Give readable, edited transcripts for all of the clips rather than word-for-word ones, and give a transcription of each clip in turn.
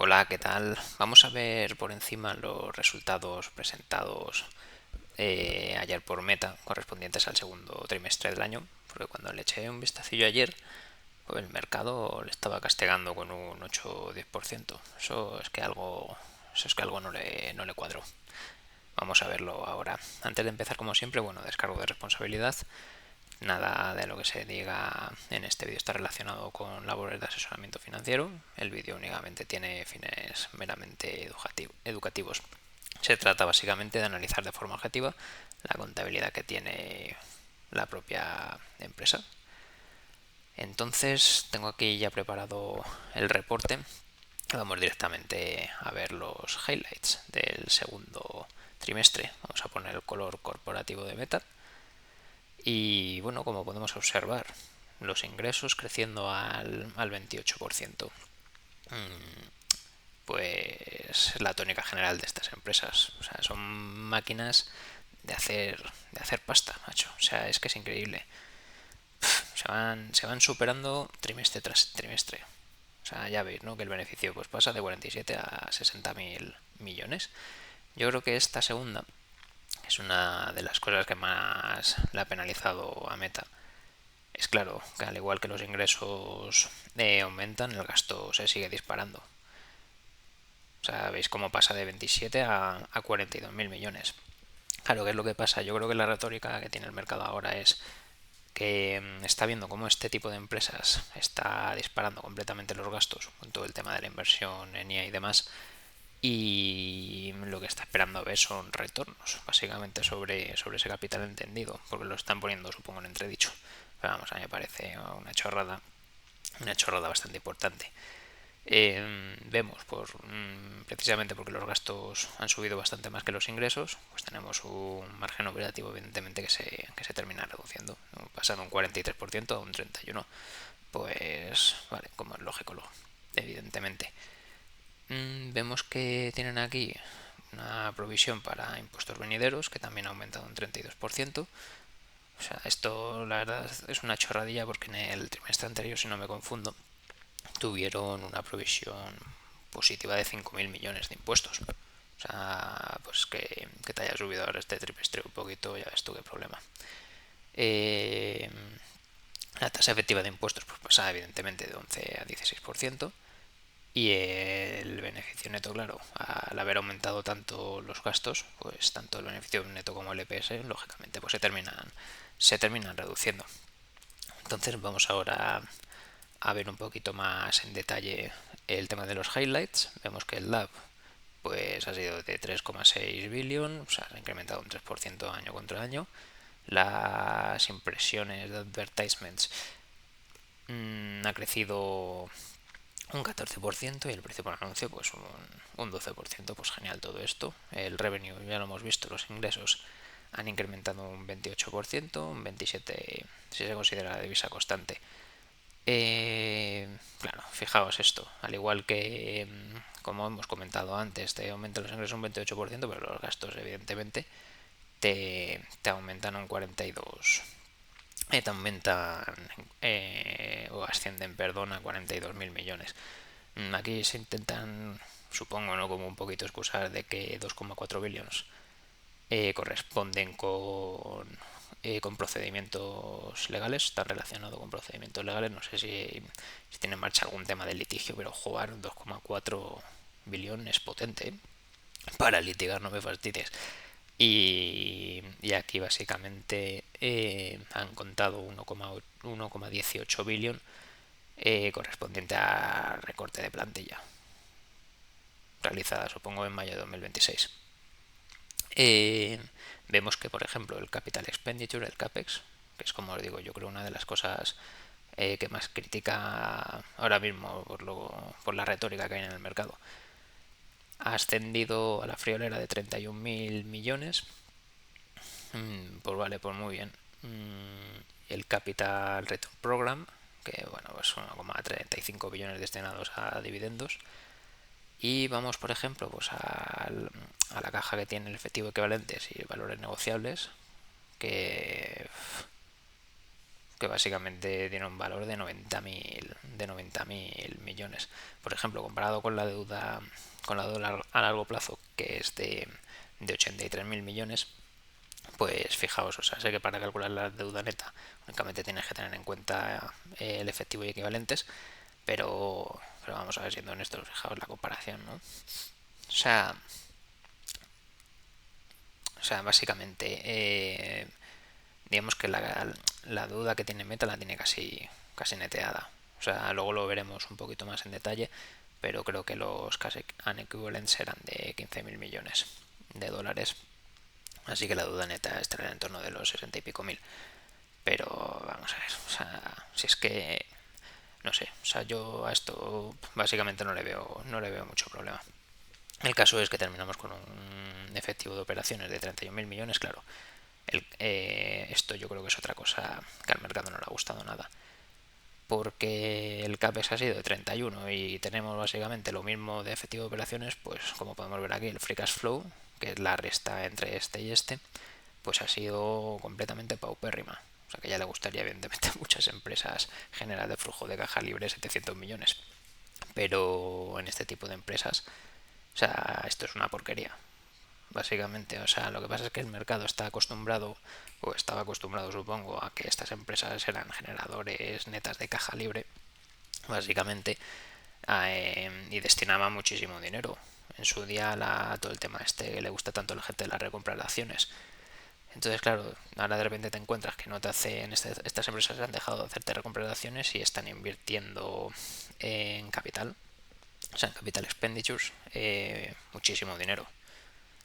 Hola, ¿qué tal? Vamos a ver por encima los resultados presentados ayer por Meta, correspondientes al segundo trimestre del año, porque cuando le eché un vistacillo ayer, pues el mercado le estaba castigando con un 8 o 10%. Eso es que algo no le cuadró. Vamos a verlo ahora. Antes de empezar, como siempre, bueno, descargo de responsabilidad. Nada de lo que se diga en este vídeo está relacionado con labores de asesoramiento financiero. El vídeo únicamente tiene fines meramente educativos. Se trata básicamente de analizar de forma objetiva la contabilidad que tiene la propia empresa. Entonces tengo aquí ya preparado el reporte. Vamos directamente a ver los highlights del segundo trimestre. Vamos a poner el color corporativo de Meta. Y bueno, como podemos observar, los ingresos creciendo al 28%. Pues es la tónica general de estas empresas. O sea, son máquinas de hacer pasta, macho. O sea, es que es increíble. Se van superando trimestre tras trimestre. O sea, ya veis, ¿no? Que el beneficio pues pasa de 47 a 60 mil millones. Yo creo que esta segunda es una de las cosas que más la ha penalizado a Meta. Es claro que al igual que los ingresos aumentan, el gasto se sigue disparando. O sea, veis cómo pasa de 27 a 42 mil millones. Claro, ¿qué es lo que pasa? Yo creo que la retórica que tiene el mercado ahora es que está viendo cómo este tipo de empresas está disparando completamente los gastos con todo el tema de la inversión en IA y demás, y lo que está esperando ver son retornos básicamente sobre ese capital entendido, porque lo están poniendo, supongo, en entredicho. Pero vamos, a mí me parece una chorrada bastante importante. Vemos precisamente porque los gastos han subido bastante más que los ingresos, pues tenemos un margen operativo evidentemente que se termina reduciendo, ¿no? Pasando un 43% a un 31%. Pues vale, como es lógico, evidentemente. Vemos que tienen aquí una provisión para impuestos venideros que también ha aumentado un 32%. O sea, esto la verdad es una chorradilla porque en el trimestre anterior, si no me confundo, tuvieron una provisión positiva de 5.000 millones de impuestos. O sea, pues que te haya subido ahora este trimestre un poquito, ya ves tú qué problema. Eh, la tasa efectiva de impuestos pues pasa evidentemente de 11 a 16%. Y el beneficio neto, claro, al haber aumentado tanto los gastos, pues tanto el beneficio neto como el EPS, lógicamente, pues se terminan reduciendo. Entonces vamos ahora a ver un poquito más en detalle el tema de los highlights. Vemos que el lab pues ha sido de 3,6 billion, o sea, se ha incrementado un 3% año contra año. Las impresiones de advertisements ha crecido un 14% y el precio por anuncio pues un 12%. Pues genial todo esto. El revenue ya lo hemos visto, los ingresos han incrementado un 28%, un 27% si se considera la divisa constante. Claro, fijaos esto, al igual que como hemos comentado antes, te aumentan los ingresos un 28%, pero los gastos evidentemente te aumentan un 42%. Te aumentan o ascienden, perdón, a 42 mil millones. Aquí se intentan, supongo, ¿no? Como un poquito excusar de que 2,4 billones corresponden con procedimientos legales, está relacionado con procedimientos legales. No sé si tiene en marcha algún tema de litigio, pero jugar 2,4 billones es potente, ¿eh? Para litigar, no me fastidies. Y aquí básicamente han contado 1,18 billón correspondiente a recorte de plantilla, realizada supongo en mayo de 2026. Eh, Vemos que, por ejemplo, el capital expenditure, el CAPEX, que es, como os digo, yo creo una de las cosas que más critica ahora mismo por la retórica que hay en el mercado, ha ascendido a la friolera de 31 mil millones. Pues vale, pues muy bien. El Capital Return Program, que bueno, pues 1,35 billones destinados a dividendos. Y vamos, por ejemplo, pues a la caja que tiene el efectivo equivalentes y valores negociables, que que básicamente tiene un valor de 90.000 millones. Por ejemplo, comparado con la deuda a largo plazo, que es de 83.000 millones, pues fijaos, o sea, sé que para calcular la deuda neta únicamente tienes que tener en cuenta el efectivo y equivalentes, pero vamos a ver, siendo honestos, fijaos la comparación, ¿no? O sea, básicamente, digamos que la deuda que tiene Meta la tiene casi neteada. O sea, luego lo veremos un poquito más en detalle, pero creo que los cash and equivalents eran de 15.000 millones de dólares. Así que la deuda neta estará en torno de los 60 y pico mil. Pero vamos a ver, o sea, si es que no sé, o sea, yo a esto básicamente no le veo mucho problema. El caso es que terminamos con un efectivo de operaciones de 31.000 millones, claro. Esto yo creo que es otra cosa que al mercado no le ha gustado nada. Porque el CAPEX ha sido de 31 y tenemos básicamente lo mismo de efectivo de operaciones, pues como podemos ver aquí, el free cash flow, que es la resta entre este y este, pues ha sido completamente paupérrima. O sea que ya le gustaría evidentemente a muchas empresas generar de flujo de caja libre 700 millones. Pero en este tipo de empresas, o sea, esto es una porquería, básicamente. O sea, lo que pasa es que el mercado está acostumbrado, o estaba acostumbrado supongo, a que estas empresas eran generadores netas de caja libre, básicamente, y destinaba muchísimo dinero. En su día todo el tema este que le gusta tanto a la gente de la recompra de acciones. Entonces, claro, ahora de repente te encuentras que no te hacen, estas empresas han dejado de hacerte recompra de acciones y están invirtiendo en capital, o sea, en capital expenditures, muchísimo dinero.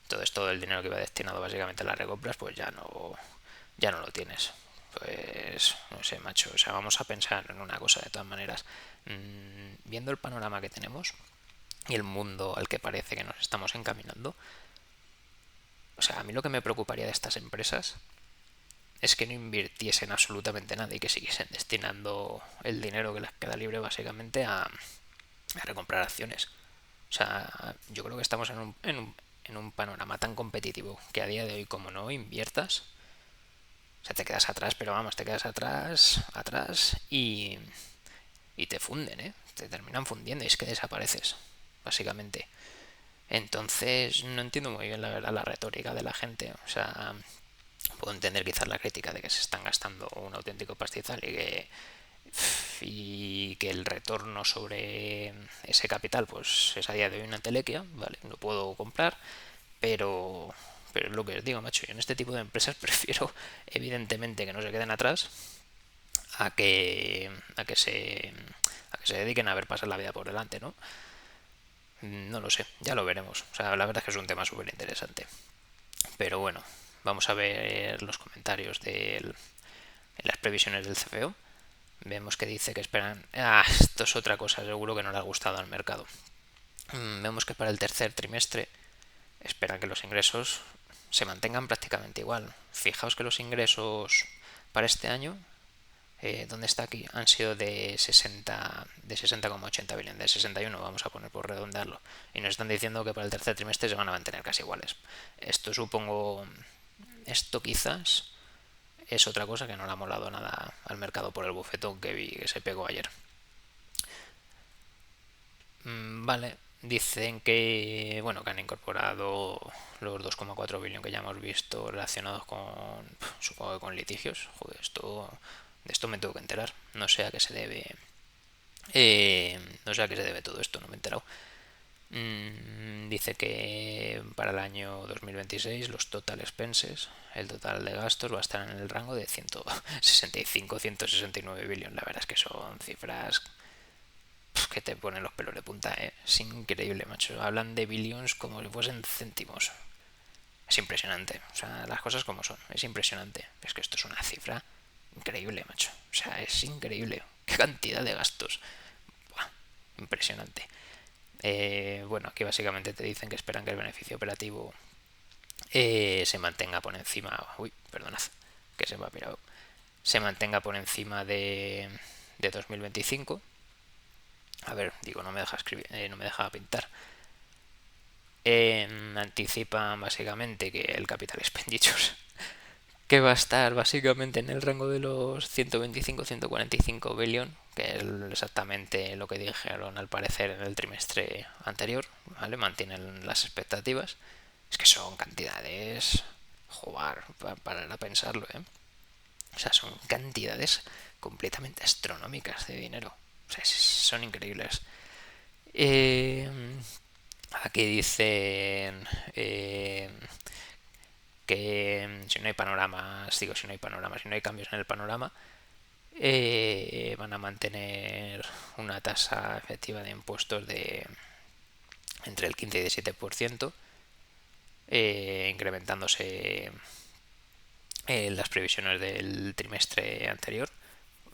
Entonces todo el dinero que iba destinado básicamente a las recompras, pues ya no lo tienes. Pues no sé, macho, o sea, vamos a pensar en una cosa de todas maneras. Viendo el panorama que tenemos y el mundo al que parece que nos estamos encaminando, o sea, a mí lo que me preocuparía de estas empresas es que no invirtiesen absolutamente nada y que siguiesen destinando el dinero que les queda libre básicamente a recomprar acciones. O sea, yo creo que estamos en un panorama tan competitivo que a día de hoy, como no inviertas, o sea, te quedas atrás, pero vamos, te quedas atrás y te funden, ¿eh? Te terminan fundiendo y es que desapareces, básicamente. Entonces, no entiendo muy bien la verdad la retórica de la gente. O sea, puedo entender quizás la crítica de que se están gastando un auténtico pastizal y que el retorno sobre ese capital pues es a día de hoy una telequia, vale, lo puedo comprar, pero es lo que os digo, macho, yo en este tipo de empresas prefiero evidentemente que no se queden atrás a que a que se a que se dediquen a ver pasar la vida por delante, ¿no? No lo sé, ya lo veremos. O sea, la verdad es que es un tema súper interesante. Pero bueno, vamos a ver los comentarios en las previsiones del CFO. Vemos que dice que esperan... Ah, esto es otra cosa, seguro que no le ha gustado al mercado. Vemos que para el tercer trimestre esperan que los ingresos se mantengan prácticamente igual. Fijaos que los ingresos para este año, ¿dónde está aquí? Han sido de 60,80 billones, de 61 vamos a poner por redondearlo. Y nos están diciendo que para el tercer trimestre se van a mantener casi iguales. Esto quizás es otra cosa que no le ha molado nada al mercado por el bufetón que vi que se pegó ayer. Vale, dicen que bueno, que han incorporado los 2,4 billones que ya hemos visto relacionados con, supongo que con litigios. Joder, de esto me tengo que enterar. No sé a qué se debe, no sé a qué se debe todo esto, no me he enterado. Dice que para el año 2026 los total expenses, el total de gastos va a estar en el rango de 165-169 billones. La verdad es que son cifras que te ponen los pelos de punta, ¿eh? Es increíble, macho. Hablan de billions como si fuesen céntimos. Es impresionante. O sea, las cosas como son. Es impresionante. Es que esto es una cifra increíble, macho. O sea, es increíble. Qué cantidad de gastos. Buah, impresionante. Bueno, aquí básicamente te dicen que esperan que el beneficio operativo se mantenga por encima. Uy, perdonad, que se me ha pirado. Se mantenga por encima de 2025. A ver, digo, no me deja escribir, no me deja pintar. Anticipan básicamente que el capital expenditures que va a estar básicamente en el rango de los 125-145 billion, que es exactamente lo que dijeron al parecer en el trimestre anterior, ¿vale? Mantienen las expectativas. Es que son cantidades, jugar, para pensarlo, ¿eh? O sea, son cantidades completamente astronómicas de dinero. O sea, son increíbles. Eh, Aquí dicen que si no hay panoramas, digo, si no hay panoramas, si no hay cambios en el panorama, van a mantener una tasa efectiva de impuestos de entre el 15 y el 17%, incrementándose las previsiones del trimestre anterior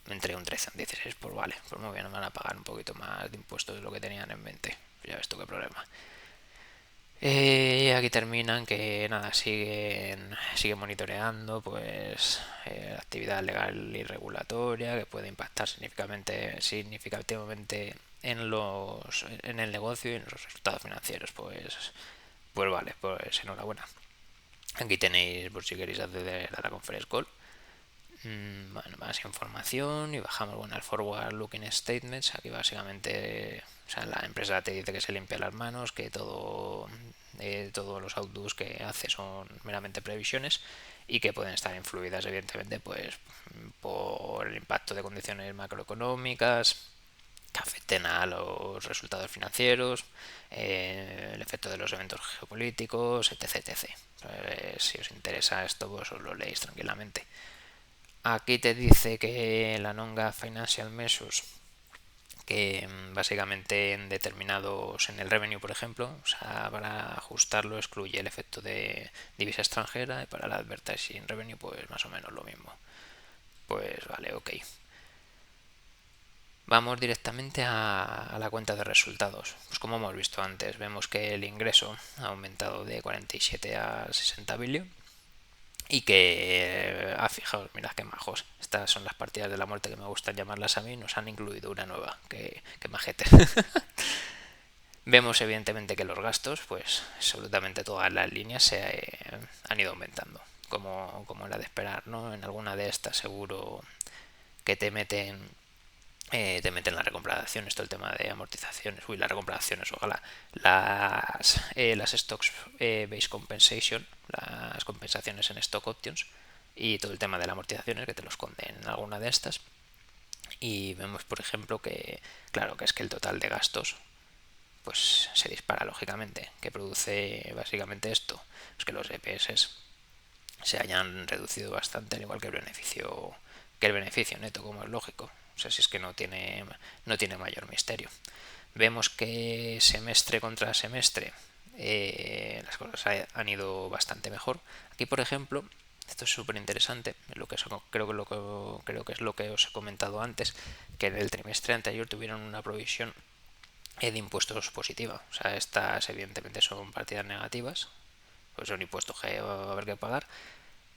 entre un 13 y un 16, pues vale, pues muy bien, van a pagar un poquito más de impuestos de lo que tenían en mente. Ya ves tú qué problema. Aquí terminan que nada, siguen monitoreando pues actividad legal y regulatoria que puede impactar significativamente en el negocio y en los resultados financieros. Pues vale, pues enhorabuena. Aquí tenéis por si queréis acceder a la conference call. Bueno, más información y bajamos bueno al forward looking statements. Aquí básicamente, o sea, la empresa te dice que se limpia las manos, que todos los outdoors que hace son meramente previsiones y que pueden estar influidas evidentemente pues por el impacto de condiciones macroeconómicas que afecten a los resultados financieros, el efecto de los eventos geopolíticos, etc. Si os interesa esto, pues os lo leéis tranquilamente. Aquí te dice que la non-GAAP Financial Measures, que básicamente en determinados, en el revenue por ejemplo, o sea, para ajustarlo excluye el efecto de divisa extranjera y para el advertising revenue pues más o menos lo mismo. Pues vale, ok. Vamos directamente a la cuenta de resultados. Pues como hemos visto antes, vemos que el ingreso ha aumentado de 47 a 60 billion y que, fijaos, mirad qué majos. Estas son las partidas de la muerte que me gustan llamarlas a mí. Nos han incluido una nueva, que majete. Vemos evidentemente que los gastos, pues absolutamente todas las líneas han ido aumentando, como era de esperar, ¿no? En alguna de estas seguro que te meten las recompradaciones, todo el tema de amortizaciones, las recompradaciones, ojalá, las stocks base compensation, las compensaciones en stock options y todo el tema de las amortizaciones que te lo esconden en alguna de estas. Y vemos, por ejemplo, que, claro, que es que el total de gastos pues se dispara lógicamente, que produce básicamente esto, es que los EPS se hayan reducido bastante, al igual que el beneficio neto, como es lógico. O sea, si es que no tiene mayor misterio. Vemos que semestre contra semestre las cosas han ido bastante mejor. Aquí, por ejemplo, esto es súper interesante, creo que es lo que os he comentado antes, que en el trimestre anterior tuvieron una provisión de impuestos positiva. O sea, estas evidentemente son partidas negativas, pues son impuestos que va a haber que pagar.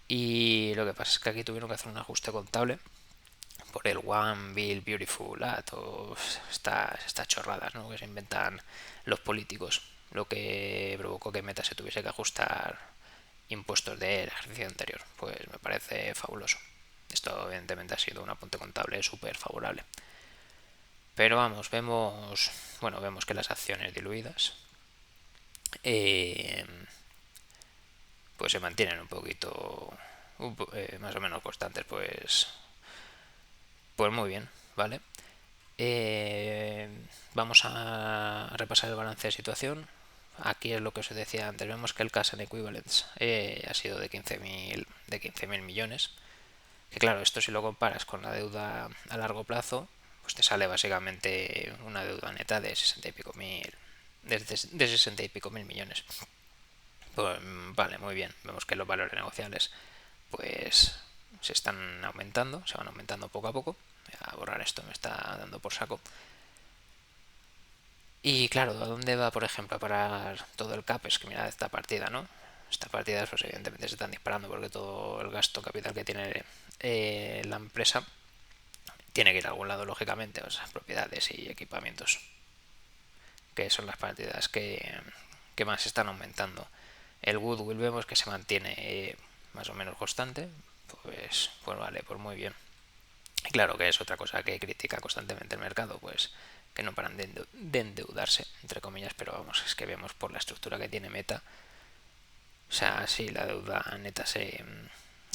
Y lo que pasa es que aquí tuvieron que hacer un ajuste contable por el One Bill Beautiful Act o estas chorradas, ¿no?, que se inventan los políticos, lo que provocó que Meta se tuviese que ajustar impuestos del ejercicio anterior. Pues me parece fabuloso. Esto evidentemente ha sido un apunte contable súper favorable. Pero vamos, vemos que las acciones diluidas eh, pues se mantienen un poquito más o menos constantes, pues muy bien, ¿vale? Eh, Vamos a repasar el balance de situación. Aquí es lo que os decía antes. Vemos que el cash and equivalents ha sido de 15.000 millones. Que claro, esto si lo comparas con la deuda a largo plazo, pues te sale básicamente una deuda neta de 60 y pico mil, de 60 y pico mil millones. Pues vale, muy bien. Vemos que los valores negociables pues se van aumentando poco a poco. Voy a borrar esto, me está dando por saco. Y claro, ¿a dónde va, por ejemplo, a parar todo el CAPEX? Que mirad esta partida, ¿no? Estas partidas, pues evidentemente se están disparando porque todo el gasto capital que tiene la empresa tiene que ir a algún lado, lógicamente, o sea, propiedades y equipamientos, que son las partidas que más están aumentando. El goodwill vemos que se mantiene más o menos constante, pues vale, pues muy bien. Y claro que es otra cosa que critica constantemente el mercado, pues que no paran de endeudarse, entre comillas, pero vamos, es que vemos por la estructura que tiene Meta. O sea, sí, la deuda neta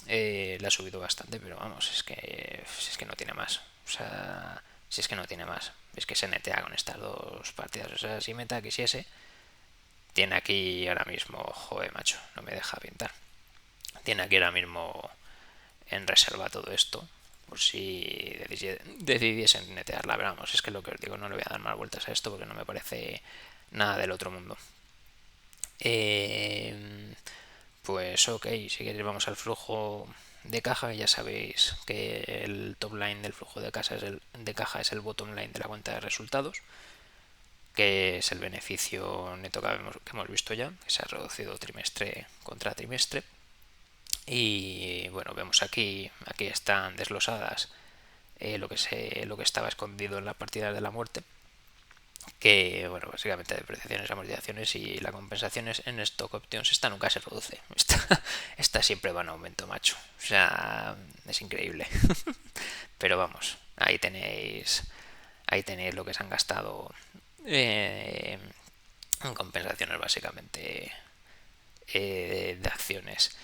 la ha subido bastante, pero vamos, es que no tiene más. O sea, si es que no tiene más. Es que se netea con estas dos partidas. O sea, si Meta quisiese, tiene aquí ahora mismo, joder, macho, no me deja pintar. Tiene aquí ahora mismo en reserva todo esto, por si decidiesen netearla. Pero vamos, es que lo que os digo, no le voy a dar más vueltas a esto porque no me parece nada del otro mundo. Pues ok, si queréis vamos al flujo de caja. Ya sabéis que el top line del flujo de caja es el bottom line de la cuenta de resultados, que es el beneficio neto que hemos visto ya, que se ha reducido trimestre contra trimestre. Y bueno, vemos aquí están desglosadas lo que estaba escondido en las partidas de la muerte, que bueno, básicamente depreciaciones, amortizaciones y la compensación en stock options. Esta nunca se reduce, esta siempre va en aumento, macho. O sea, es increíble. Pero vamos, ahí tenéis lo que se han gastado eh, en compensaciones básicamente de acciones.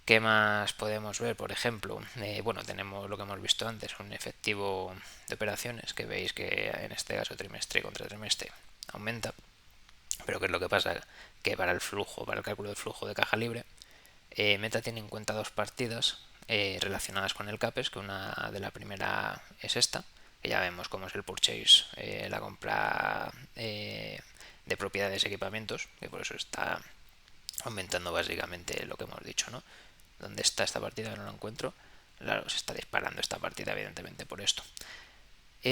¿Qué más podemos ver? Por ejemplo, bueno, tenemos lo que hemos visto antes, un efectivo de operaciones, que veis que en este caso trimestre contra trimestre aumenta. Pero ¿qué es lo que pasa? Que para el cálculo del flujo de caja libre, Meta tiene en cuenta dos partidas relacionadas con el CAPEX, que una de la primera es esta, que ya vemos cómo es el purchase, la compra de propiedades y equipamientos, que por eso está aumentando básicamente lo que hemos dicho, ¿no? ¿Dónde está esta partida? No lo encuentro. Claro, se está disparando esta partida evidentemente por esto. Lo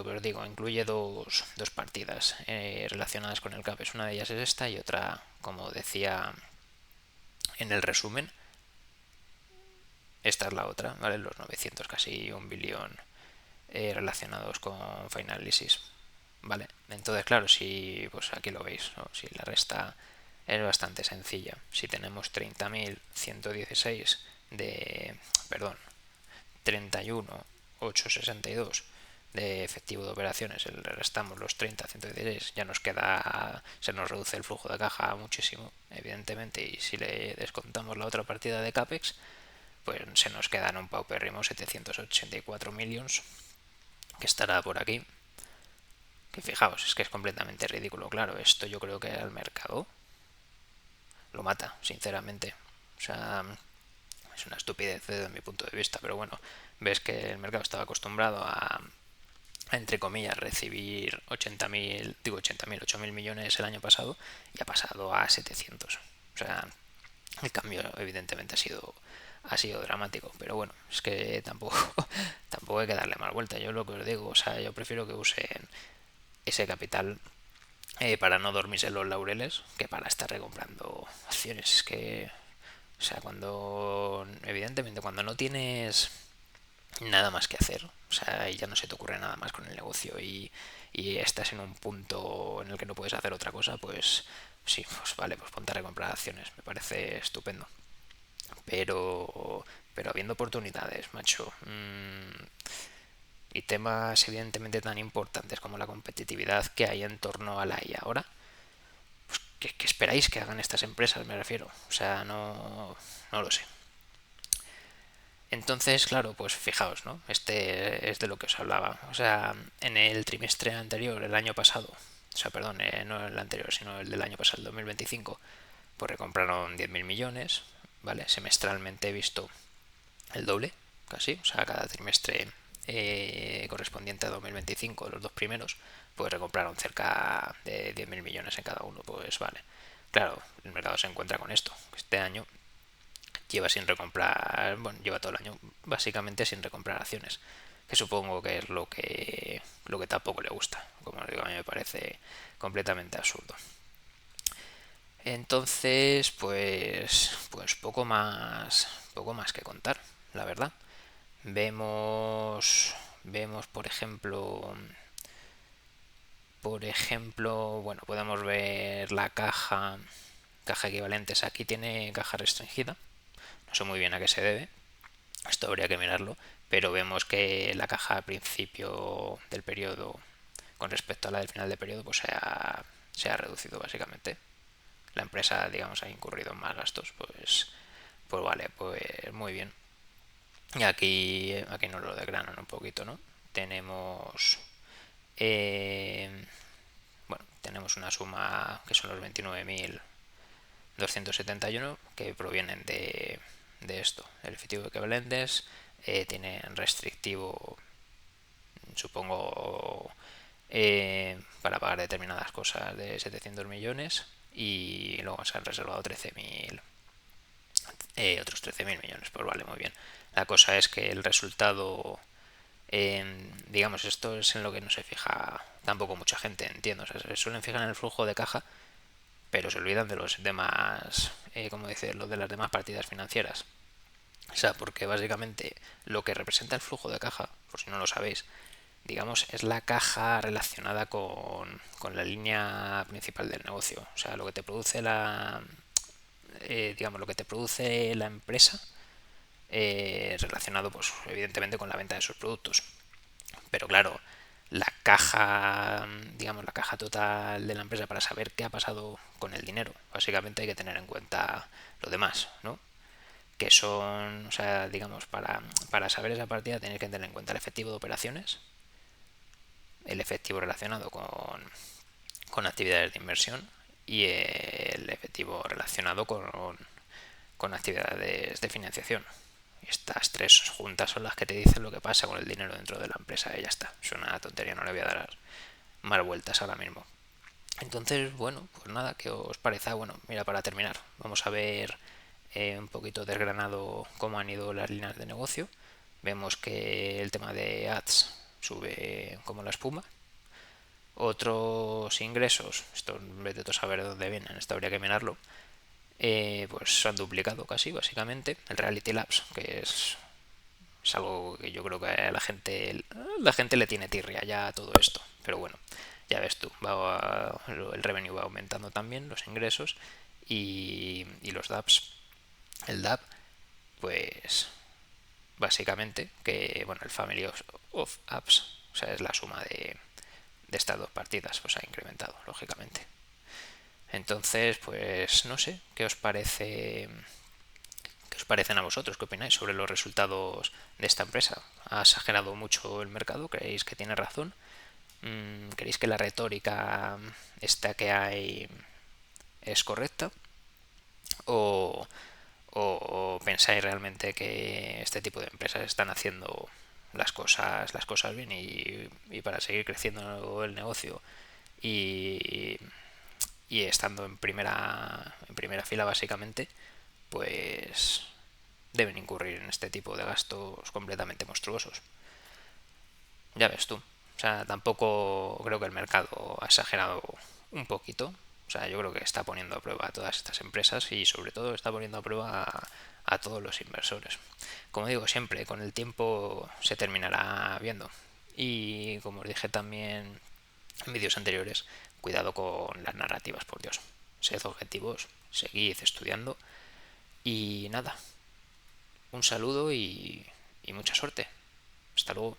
que os digo, incluye dos partidas relacionadas con el CAPEX. Una de ellas es esta y otra, como decía en el resumen, esta es la otra, ¿vale? Los 900, casi un billón relacionados con Finalysis, ¿vale? Entonces, claro, si pues aquí lo veis, ¿no? Si la resta es bastante sencilla. Si tenemos 30.116 perdón, 31.862 de efectivo de operaciones, le restamos los 30.116, ya se nos reduce el flujo de caja muchísimo, evidentemente, y si le descontamos la otra partida de CAPEX, pues se nos quedan un paupérrimo 784 millones, que estará por aquí. Que fijaos, es que es completamente ridículo. Claro, esto yo creo que al mercado lo mata, sinceramente. O sea, es una estupidez desde mi punto de vista, pero bueno, ves que el mercado estaba acostumbrado entre comillas, recibir 8.000 millones el año pasado y ha pasado a 700. O sea, el cambio evidentemente ha sido dramático, pero bueno, es que tampoco hay que darle más vuelta. Yo lo que os digo, o sea, yo prefiero que usen ese capital para no dormirse en los laureles que para estar recomprando acciones. Es que, o sea, evidentemente, cuando no tienes nada más que hacer, o sea, ya no se te ocurre nada más con el negocio y estás en un punto en el que no puedes hacer otra cosa, pues sí, pues vale, pues ponte a recomprar acciones, me parece estupendo. Pero habiendo oportunidades, macho, y temas evidentemente tan importantes como la competitividad que hay en torno a la IA ahora, pues ¿qué esperáis que hagan estas empresas? Me refiero. O sea, no lo sé. Entonces, claro, pues fijaos, ¿no? Este es de lo que os hablaba. O sea, en el trimestre anterior, el año pasado, o sea, perdón, no el anterior, sino el del año pasado, el 2025, pues recompraron 10.000 millones, ¿vale? Semestralmente he visto el doble, casi, o sea, cada trimestre correspondiente a 2025, los dos primeros, pues recompraron cerca de 10.000 millones en cada uno, pues vale. Claro, el mercado se encuentra con esto. Este año lleva sin recomprar, bueno, lleva todo el año básicamente sin recomprar acciones, que supongo que es lo que tampoco le gusta. Como digo, a mí me parece completamente absurdo. Entonces, pues poco más que contar, la verdad. Vemos por ejemplo, bueno, podemos ver la caja equivalentes. Aquí tiene caja restringida, No sé muy bien a qué se debe, esto habría que mirarlo, pero vemos que la caja al principio del periodo con respecto a la del final del periodo pues se ha reducido básicamente. La empresa, digamos, ha incurrido en más gastos, pues vale, pues muy bien. Y aquí nos lo desgranan un poquito, ¿no? Tenemos, eh, bueno, tenemos una suma que son los 29.271 que provienen de esto. El efectivo equivalentes tienen restrictivo, supongo, para pagar determinadas cosas de 700 millones y luego se han reservado 13.000, otros 13.000 millones. Pues vale, muy bien. La cosa es que el resultado, digamos, esto es en lo que no se fija tampoco mucha gente, entiendo. O sea, se suelen fijar en el flujo de caja, pero se olvidan de los demás, como dice, lo de las demás partidas financieras. O sea, porque básicamente lo que representa el flujo de caja, por si no lo sabéis, digamos, es la caja relacionada con la línea principal del negocio. O sea, lo que te produce digamos, lo que te produce la empresa relacionado, pues, evidentemente con la venta de sus productos. Pero claro, la caja, digamos, la caja total de la empresa para saber qué ha pasado con el dinero, básicamente hay que tener en cuenta lo demás, ¿no? Que son, o sea, digamos, para saber esa partida tenéis que tener en cuenta el efectivo de operaciones, el efectivo relacionado con actividades de inversión y el efectivo relacionado con actividades de financiación. Y estas tres juntas son las que te dicen lo que pasa con el dinero dentro de la empresa y ya está. Es una tontería, no le voy a dar más vueltas ahora mismo. Entonces, bueno, pues nada, ¿qué os parece? Bueno, mira, para terminar, vamos a ver un poquito desgranado cómo han ido las líneas de negocio. Vemos que el tema de ads sube como la espuma. Otros ingresos, esto en vez de saber de dónde vienen, esto habría que mirarlo, pues se han duplicado casi, básicamente. El Reality Labs, que es algo que yo creo que a la gente le tiene tirria ya a todo esto. Pero bueno, ya ves tú, el revenue va aumentando también, los ingresos y los DApps. El DApp, pues básicamente, que bueno, el Family of Apps, o sea, es la suma de estas dos partidas, pues ha incrementado, lógicamente. Entonces, pues no sé, ¿qué os parecen a vosotros? ¿Qué opináis sobre los resultados de esta empresa? ¿Ha exagerado mucho el mercado? ¿Creéis que tiene razón? ¿Creéis que la retórica esta que hay es correcta? ¿O, o pensáis realmente que este tipo de empresas están haciendo las cosas bien y para seguir creciendo el negocio y, y estando en primera fila básicamente, pues deben incurrir en este tipo de gastos completamente monstruosos? Ya ves tú. O sea, tampoco creo que el mercado ha exagerado un poquito. O sea, yo creo que está poniendo a prueba a todas estas empresas y sobre todo está poniendo a prueba a todos los inversores. Como digo siempre, con el tiempo se terminará viendo. Y como os dije también en vídeos anteriores, cuidado con las narrativas, por Dios. Sed objetivos, seguid estudiando y nada, un saludo y mucha suerte. Hasta luego.